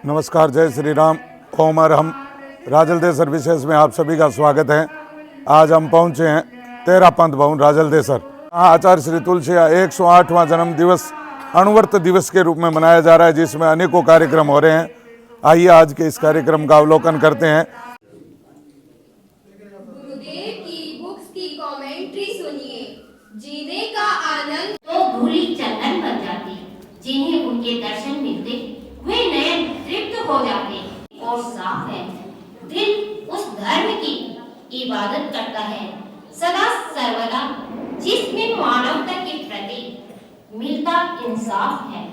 नमस्कार, जय श्री राम, ओम अरहम। राजलदेसर विशेष में आप सभी का स्वागत है। आज हम पहुंचे हैं 13 पंथ भवन राजलदेसर। आचार्य श्री तुलसिया 108वां जन्म दिवस अणुव्रत दिवस के रूप में मनाया जा रहा है, जिसमें अनेकों कार्यक्रम हो रहे हैं। आइए आज के इस कार्यक्रम का अवलोकन करते हैं। गुरुदेव की बुक्स की कमेंट्री सुनिए, जीने का आनंद तो धूली चंदन बन जाती, जिन्हें उनके दर्शन मिलते वे नयन तृप्त हो जाते और साफ है दिल उस धर्म की इबादत करता है सदा सर्वदा, जिसमें मानवता के प्रति मिलता इंसाफ है,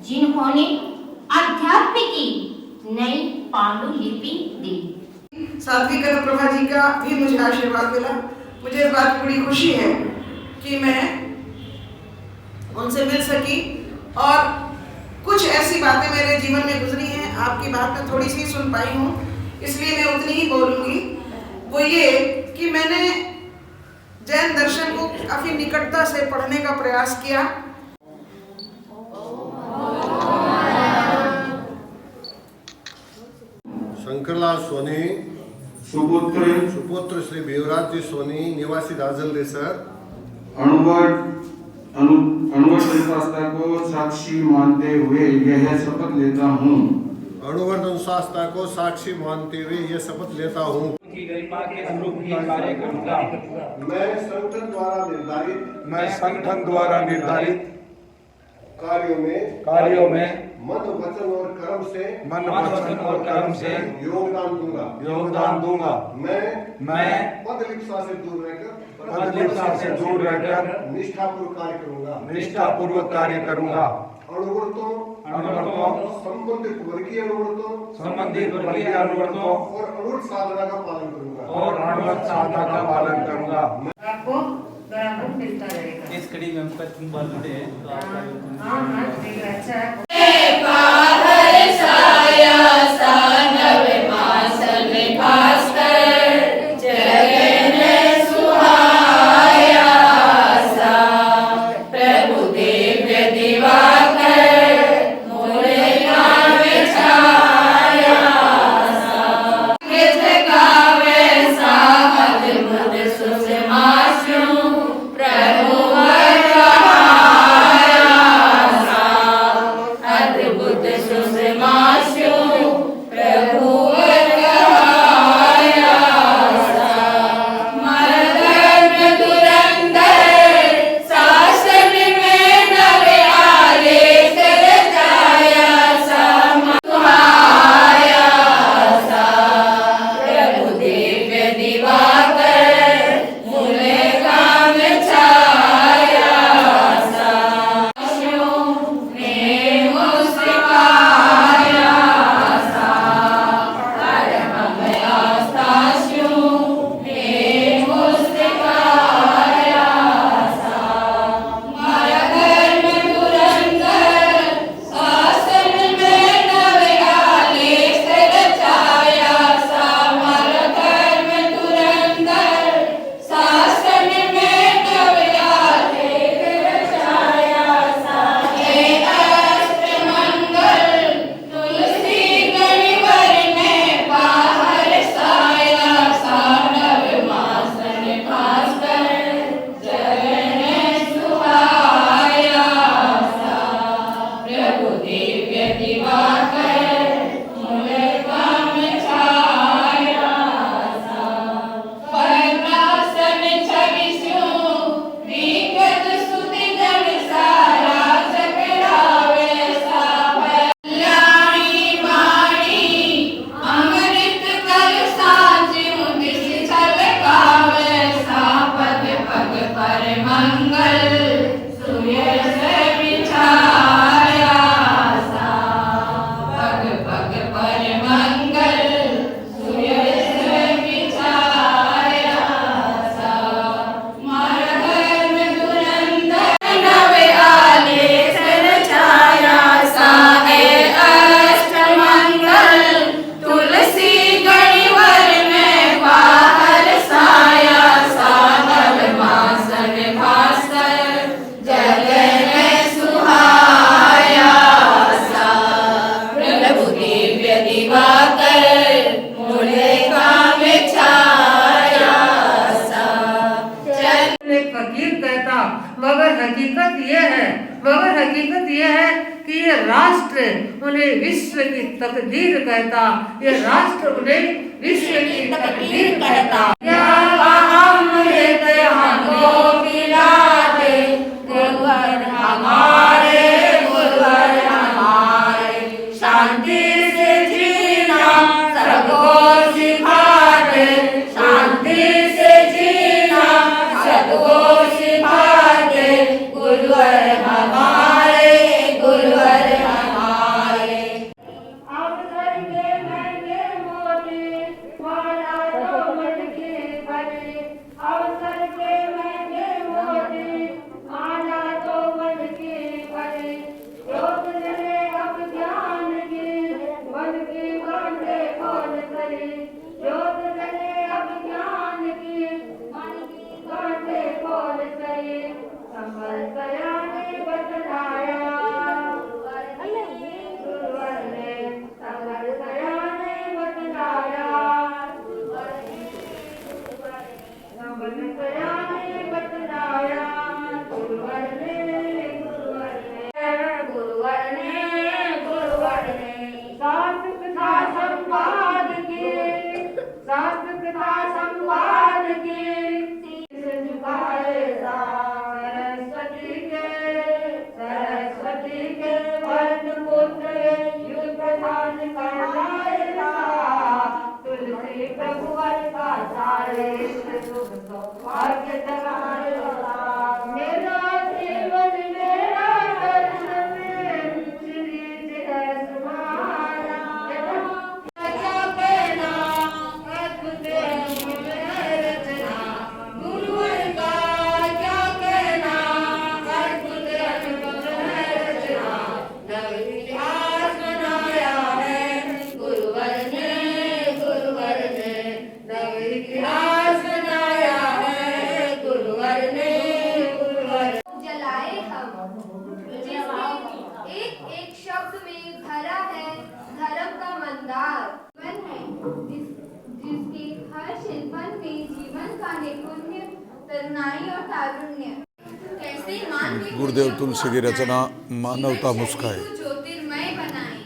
जिन्होंने अध्यात्म की नई पांडुलिपि दी। साध्वी कनकप्रभा जी का भी मुझे आशीर्वाद मिला। मुझे इस बात की बड़ी खुशी है कि मैं उनसे मिल सकी और कुछ ऐसी बातें मेरे जीवन में गुजरी हैं, आपकी बात मैं थोड़ी सी सुन पाई हूँ, इसलिए मैं उतनी ही बोलूँगी। वो ये कि मैंने जैन दर्शन को काफ़ी निकटता से पढ़ने का प्रयास किया। शंकरलाल सोनी सुपुत्र श्री बेवराज जी सोनी, निवासी राजलदेसर, अणुवर्त शास्त्र को साक्षी मानते हुए यह शपथ लेता हूँ। अणुवर्त शास्त्र को साक्षी मानते हुए यह शपथ लेता हूँ की गरिमा के अनुरूप ही कार्य करूंगा। मैं संगठन द्वारा निर्धारित कार्यों में मन वचन और कर्म से योगदान दूंगा। मैं पद लिप्सा से दूर रहकर निष्ठापूर्वक कार्य करूंगा। अणुवर्तों संबंधित वर्गीय अणुवर्तों और अणुवर्त साधना का पालन करूंगा। आपको बराबर मिलता रहेगा। इस कड़ी में हमका तुम बालूडे हैं तो आपका हाँ ठीक है, अच्छा है। मगर हकीकत ये है कि ये राष्ट्र उन्हें विश्व की तकदीर कहता, ये राष्ट्र उन्हें विश्व की तकदीर कहता। क्या अमृत हमको पिला दे गुरुवर हमारे, गुरुवर हमारे, शांति से जीना सबको सिखा दे, शांति से जीना सबको सिखा दे, गुरुवर हमारे, गुरुवर हमारे। अवसर के महंगे मोती माला तो मन की भरी, अवसर के महंगे मोती माला तो मन की भरी, योग जले अब ज्ञान की मन की बांधे खोल करी, योग जले अब ज्ञान की मन की बांधे खोल करी, संभल गया ने बतलाया गुरुवर ने, संभल गया ने बतलाया, संभल गया ने बतलाया गुरुवर ने, गुरुवर ने, गुरुवर ने, गुरुवर ने, शास्त्र कथा संवाद की, शास्त्र कथा संवाद की, शीश झुकाए सरस्वती के वर्ण पुत्र युग प्रधान कहलाएगा, तुलसी प्रभुवर का सारे सुख सौभाग्य जगाएगा, मेरा जीवन मेरा दर्शन श्री जय सुनाया, क्या कहना अद्भुत रचना गुरुवर का, क्या कहना अद्भुत रचना, नव इतिहास बनाया है गुरुवर ने, गुरुवर ने, नव इतिहास बनाया है गुरुवर ने, गुरुवर। जलाए हम, जिसमें एक एक शब्द में भरा है धर्म का मंदार, मन है जिसके हर शिल्पन में जीवन का निपुण्य, तरुणाई और तारुण्य। कैसे मान के गुरुदेव तुलसी की रचना मानवता मुस्काए, ज्योतिर्मय बनाए,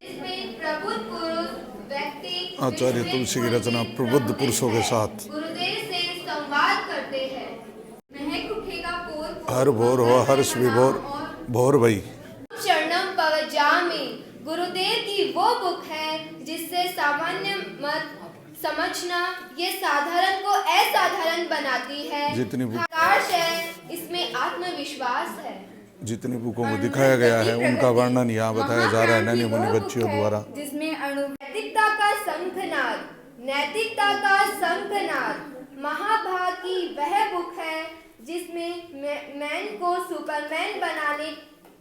जिसमें प्रबुद्ध पुरुष व्यक्ति आचार्य तुलसी की रचना प्रबुद्ध पुरुषों के साथ गुरुदेव से संवाद करते हैं। महक उठेगा पूर्व हर भोर हो हर्ष विभोर भोर भई। शरणम पवजामि गुरुदेव की वो बुक है जिससे सामान्य मत समझना ये साधारण को असाधारण बनाती है। जितनी प्रकाश है इसमें आत्मविश्वास है। जितनी बुकों को दिखाया गया है उनका वर्णन यहाँ बताया जा रहा है नन्ही मुनि बच्चियों द्वारा। जिसमें नैतिकता का शंखनाद, नैतिकता का शंखनाद महाभारत की वह बुक है जिसमें मैन को सुपरमैन बनाने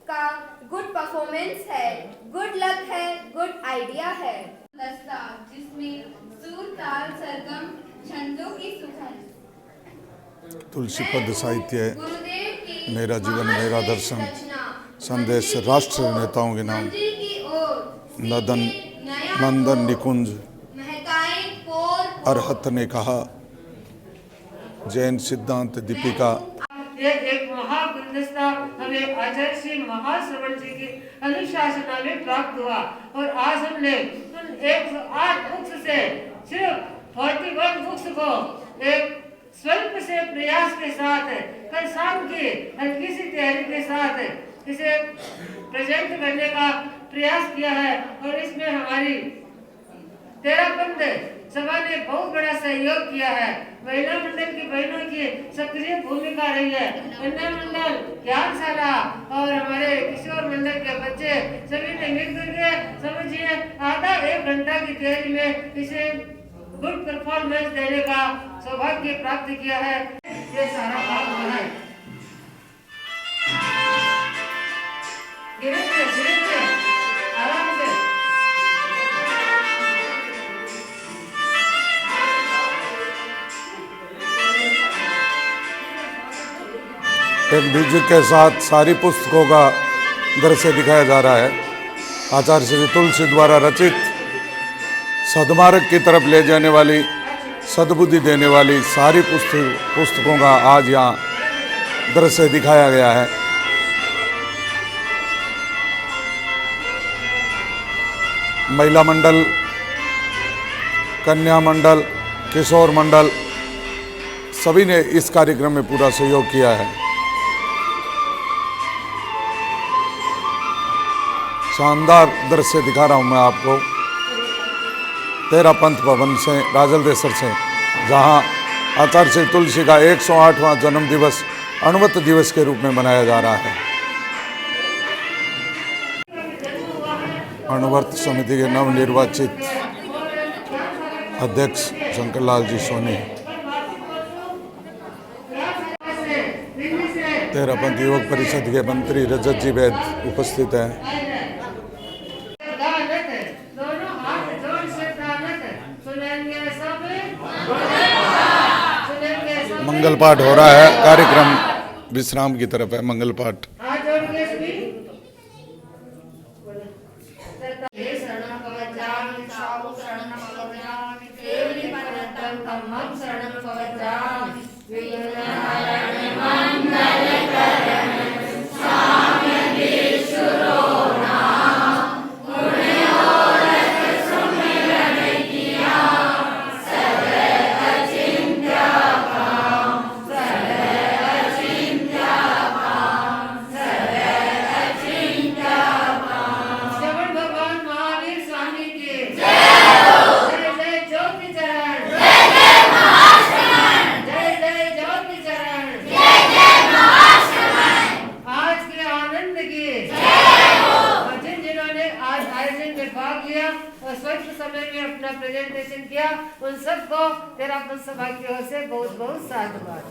का गुड परफॉर्मेंस है, गुड लक है, गुड आइडिया है। जिसमें सुर ताल सरगम छंदों की सुखन। तुलसी पद साहित्य है गुरुदेव की मेरा जीवन मेरा दर्शन, रचना। संदेश राष्ट्र नेताओं के नाम, मंदिर की ओर नदन नया नंदन निकुंज महकाए पोर अरहत ने कहा, जैन सिद्धांत दीपिका। ये एक महागुलदस्ता हमें आचार्य श्री महाश्रवण जी की अनुशासना में प्राप्त हुआ और आज हमने उन 108 बुक्स से सिर्फ 41 बुक्स को एक स्वल्प से प्रयास के साथ कल शाम की हल्की सी तैयारी के साथ इसे प्रेजेंट करने का प्रयास किया है और इसमें हमारी तेरापंथ सभा ने बहुत बड़ा सहयोग किया है। महिला मंडल की बहनों की सक्रिय भूमिका रही है। कन्या मंडल, ज्ञानशाला और हमारे किशोर मंडल के बच्चे सभी ने मिलकर के समझिए आधा 1 घंटा की तैयारी में इसे गुड परफॉर्मेंस देने का सौभाग्य प्राप्त किया है। ये सारा काम हुआ है। धीरे धीरे आराम से। एक म्यूजिक के साथ सारी पुस्तकों का दृश्य दिखाया जा रहा है। आचार्य श्री तुलसी द्वारा रचित सद्मार्ग की तरफ ले जाने वाली, सद्बुद्धि देने वाली सारी पुस्तकों का आज यहाँ दृश्य दिखाया गया है। महिला मंडल, कन्या मंडल, किशोर मंडल सभी ने इस कार्यक्रम में पूरा सहयोग किया है। शानदार दृश्य दिखा रहा हूं मैं आपको तेरा पंथ भवन से, राजलदेसर से, जहां आचार्य श्री तुलसी का 108वां जन्म दिवस अणुवत दिवस के रूप में मनाया जा रहा है। अणुवर्त समिति के नवनिर्वाचित अध्यक्ष शंकरलाल जी सोनी, तेरापंथ युवक परिषद के मंत्री रजत जी वैद उपस्थित हैं। दोनों हाथ जोड़ से सुनेंगे सब, मंगल पाठ हो रहा है, कार्यक्रम विश्राम की तरफ है। मंगल पाठ हाथ जोड़ के सभी प्रेजेंटेशन किया, उन सबको तेरापंथ सभा की ओर से बहुत बहुत साधुवाद।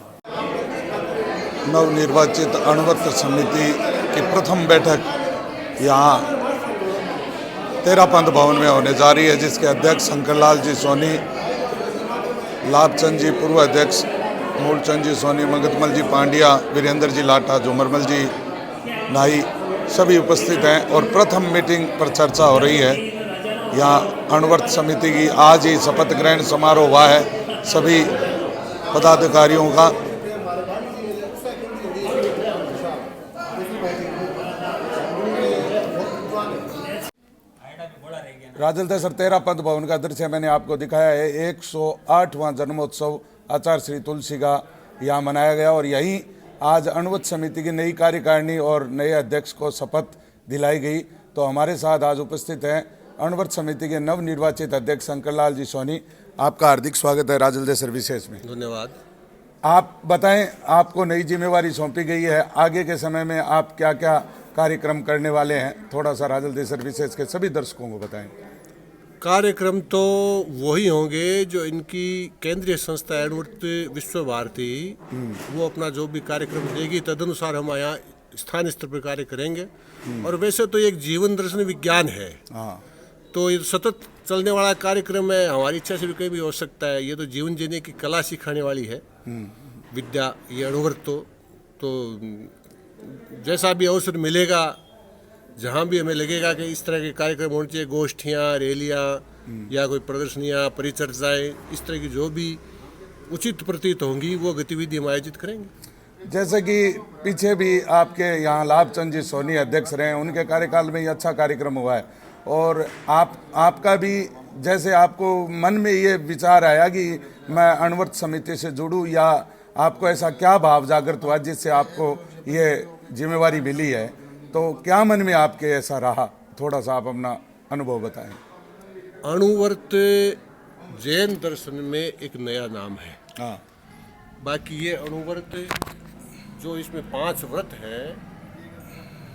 नवनिर्वाचित अणुवर्त समिति की प्रथम बैठक यहाँ तेरापंथ भवन में होने जा रही है, जिसके अध्यक्ष शंकरलाल जी सोनी, लाभचंद जी पूर्व अध्यक्ष, मूलचंद जी सोनी, मंगतमल जी पांड्या, वीरेंद्र जी लाटा, झुमरमल जी नाई सभी उपस्थित हैं और प्रथम मीटिंग पर चर्चा हो रही है। यहाँ अणुवर्त समिति की आज ही शपथ ग्रहण समारोह हुआ है सभी पदाधिकारियों का। राजलदेसर तेरापंथ भवन का दृश्य मैंने आपको दिखाया है। 108वां जन्मोत्सव आचार्य श्री तुलसी का यहाँ मनाया गया और यहीं आज अणुवर्त समिति की नई कार्यकारिणी और नए अध्यक्ष को शपथ दिलाई गई। तो हमारे साथ आज उपस्थित हैं अणुवर्त समिति के नवनिर्वाचित अध्यक्ष शंकरलाल जी सोनी। आपका हार्दिक स्वागत है राजलदेसर विशेष में। धन्यवाद। आप बताएं, आपको नई जिम्मेवारी सौंपी गई है, आगे के समय में आप क्या क्या कार्यक्रम करने वाले हैं, थोड़ा सा राजलदेसर विशेष के सभी दर्शकों को बताएं। कार्यक्रम तो वही होंगे जो इनकी केंद्रीय संस्था अणुवर्त विश्व भारती वो अपना जो भी कार्यक्रम देगी तदनुसार हम यहाँ स्थानीय स्तर पर कार्य करेंगे। और वैसे तो एक जीवन दर्शन विज्ञान है, तो ये सतत चलने वाला कार्यक्रम है। हमारी इच्छा से भी कहीं भी हो सकता है। ये तो जीवन जीने की कला सिखाने वाली है विद्या, ये अणुवर्त। तो जैसा भी अवसर मिलेगा, जहाँ भी हमें लगेगा कि इस तरह के कार्यक्रम होने चाहिए, गोष्ठियाँ, रैलियाँ या कोई प्रदर्शनियाँ, परिचर्चाएँ, इस तरह की जो भी उचित प्रतीत होंगी वो गतिविधि हम आयोजित करेंगे। जैसे कि पीछे भी आपके यहाँ लाभचंद जी सोनी अध्यक्ष रहे, उनके कार्यकाल में ये अच्छा कार्यक्रम हुआ है और आपका भी जैसे आपको मन में ये विचार आया कि मैं अणुवर्त समिति से जुड़ूं, या आपको ऐसा क्या भाव जागृत हुआ जिससे आपको ये जिम्मेवारी मिली है, तो क्या मन में आपके ऐसा रहा, थोड़ा सा आप अपना अनुभव बताएं। अणुवर्त जैन दर्शन में एक नया नाम है। हाँ, बाकी ये अणुवर्त जो इसमें 5 व्रत हैं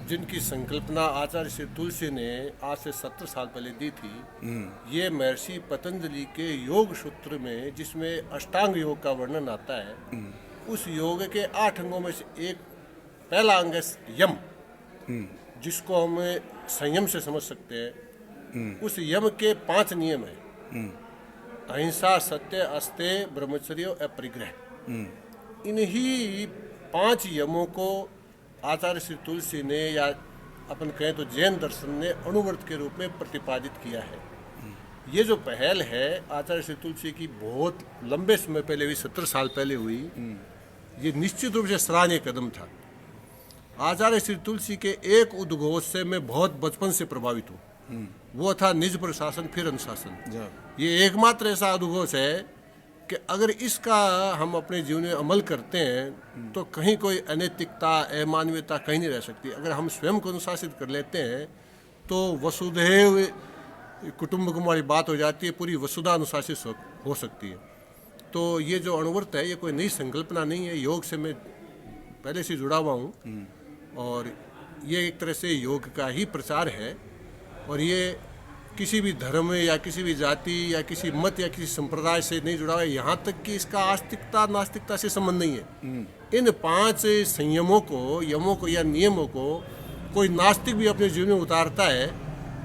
जिनकी संकल्पना आचार्य श्री तुलसी ने आज से 70 साल पहले दी थी, ये महर्षि पतंजलि के योग सूत्र में जिसमें अष्टांग योग का वर्णन आता है, उस योग के 8 अंगों में से एक पहला अंग है यम, जिसको हम संयम से समझ सकते हैं। उस यम के 5 नियम हैं, अहिंसा, सत्य, अस्तेय, ब्रह्मचर्य और अपरिग्रह। इन्हीं 5 यमों को आचार्य श्री तुलसी ने, या अपन कहें तो जैन दर्शन ने, अणुवर्त के रूप में प्रतिपादित किया है। ये जो पहल है आचार्य श्री तुलसी की बहुत लंबे समय पहले हुई, 70 साल पहले हुई, ये निश्चित रूप से सराहनीय कदम था। आचार्य श्री तुलसी के एक उद्घोष से मैं बहुत बचपन से प्रभावित हूँ, वो था निज प्रशासन फिर अनुशासन। ये एकमात्र ऐसा उद्घोष है कि अगर इसका हम अपने जीवन में अमल करते हैं तो कहीं कोई अनैतिकता अमानवीयता कहीं नहीं रह सकती। अगर हम स्वयं को अनुशासित कर लेते हैं तो वसुधैव कुटुंबकम वाली बात हो जाती है, पूरी वसुधा अनुशासित हो सकती है। तो ये जो अणुव्रत है ये कोई नई संकल्पना नहीं है, योग से मैं पहले से जुड़ा हुआ हूँ और ये एक तरह से योग का ही प्रचार है। और ये किसी भी धर्म या किसी भी जाति या किसी मत या किसी संप्रदाय से नहीं जुड़ा हुआ है, यहाँ तक कि इसका आस्तिकता नास्तिकता से संबंध नहीं है। इन 5 संयमों को, यमों को या नियमों को कोई नास्तिक भी अपने जीवन में उतारता है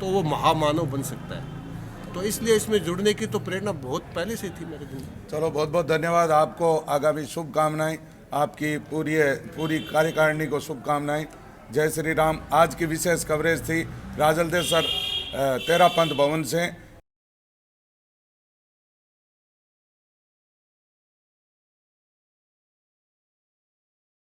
तो वो महामानव बन सकता है। तो इसलिए इसमें जुड़ने की तो प्रेरणा बहुत पहले से थी मेरे दिन। चलो, बहुत बहुत धन्यवाद आपको, आगामी शुभकामनाएं, आपकी पूरी कार्यकारिणी को शुभकामनाएं। जय श्री राम। आज की विशेष कवरेज थी राजलदेसर तेरापंथ भवन से।